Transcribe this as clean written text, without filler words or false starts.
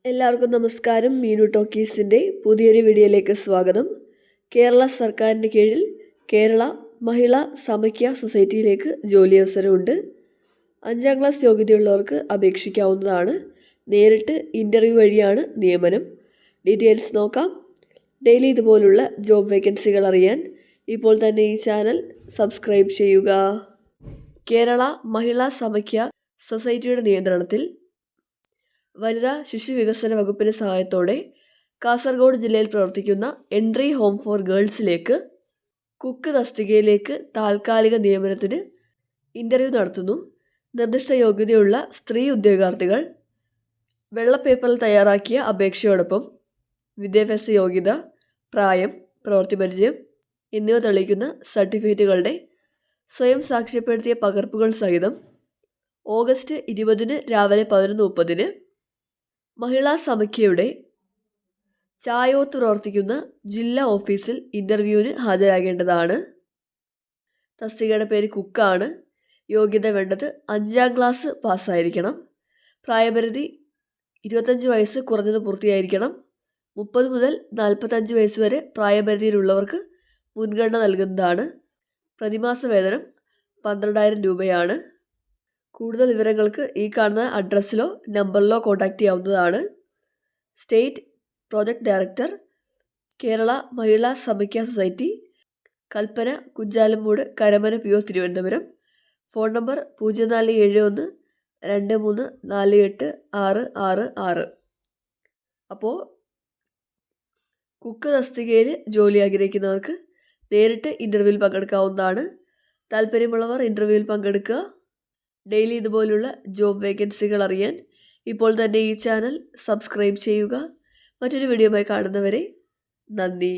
എല്ലാവർക്കും നമസ്കാരം. മീനു ടോക്കീസിൻ്റെ പുതിയൊരു വീഡിയോയിലേക്ക് സ്വാഗതം. കേരള സർക്കാരിൻ്റെ കീഴിൽ കേരള മഹിളാ സമാഖ്യ സൊസൈറ്റിയിലേക്ക് ജോലി അവസരമുണ്ട്. 5ാം ക്ലാസ് യോഗ്യതയുള്ളവർക്ക് അപേക്ഷിക്കാവുന്നതാണ്. നേരിട്ട് ഇൻ്റർവ്യൂ വഴിയാണ് നിയമനം. ഡീറ്റെയിൽസ് നോക്കാം. ഡെയിലി ഇതുപോലുള്ള ജോബ് വേക്കൻസികൾ അറിയാൻ ഇപ്പോൾ തന്നെ ഈ ചാനൽ സബ്സ്ക്രൈബ് ചെയ്യുക. കേരള മഹിളാ സമാഖ്യ സൊസൈറ്റിയുടെ നിയന്ത്രണത്തിൽ വനിതാ ശിശു വികസന വകുപ്പിൻ്റെ സഹായത്തോടെ കാസർഗോഡ് ജില്ലയിൽ പ്രവർത്തിക്കുന്ന എൻട്രി ഹോം ഫോർ ഗേൾസിലേക്ക് കുക്ക് തസ്തികയിലേക്ക് താൽക്കാലിക നിയമനത്തിന് ഇൻ്റർവ്യൂ നടത്തുന്നു. നിർദ്ദിഷ്ട യോഗ്യതയുള്ള സ്ത്രീ ഉദ്യോഗാർത്ഥികൾ വെള്ള പേപ്പറിൽ തയ്യാറാക്കിയ അപേക്ഷയോടൊപ്പം വിദ്യാഭ്യാസ യോഗ്യത, പ്രായം, പ്രവൃത്തി പരിചയം എന്നിവ തെളിയിക്കുന്ന സർട്ടിഫിക്കറ്റുകളുടെ സ്വയം സാക്ഷ്യപ്പെടുത്തിയ പകർപ്പുകൾ സഹിതം ഓഗസ്റ്റ് 20 രാവിലെ 11:30 മഹിളാ സമാഖ്യയുടെ ചായോത്ത് പ്രവർത്തിക്കുന്ന ജില്ലാ ഓഫീസിൽ ഇൻ്റർവ്യൂവിന് ഹാജരാകേണ്ടതാണ്. തസ്തികയുടെ പേര് കുക്കാണ്. യോഗ്യത വേണ്ടത് 5ാം ക്ലാസ് പാസ്സായിരിക്കണം. പ്രായപരിധി 25 വയസ്സ് കുറഞ്ഞത് പൂർത്തിയായിരിക്കണം. 30 മുതൽ 45 വയസ്സ് വരെ പ്രായപരിധിയിലുള്ളവർക്ക് മുൻഗണന നൽകുന്നതാണ്. പ്രതിമാസ വേതനം 12,000 രൂപയാണ്. കൂടുതൽ വിവരങ്ങൾക്ക് ഈ കാണുന്ന അഡ്രസ്സിലോ നമ്പറിലോ കോൺടാക്റ്റ് ചെയ്യാവുന്നതാണ്. State project director, Kerala Mahila Samakhya society, Kalpana, Kunchalammoodu, Karamana PO, Thiruvananthapuram. Phone number 0471 23 48 666. അപ്പോൾ കുക്ക് തസ്തികയിൽ ജോലി ആഗ്രഹിക്കുന്നവർക്ക് നേരിട്ട് ഇൻ്റർവ്യൂവിൽ പങ്കെടുക്കാവുന്നതാണ്. താല്പര്യമുള്ളവർ ഇൻ്റർവ്യൂവിൽ പങ്കെടുക്കുക. ഡെയിലി ഇതുപോലുള്ള ജോബ് വേക്കൻസികൾ അറിയാൻ ഇപ്പോൾ തന്നെ ഈ ചാനൽ സബ്സ്ക്രൈബ് ചെയ്യുക. മറ്റൊരു വീഡിയോയുമായി കാണുന്നവരെ നന്ദി.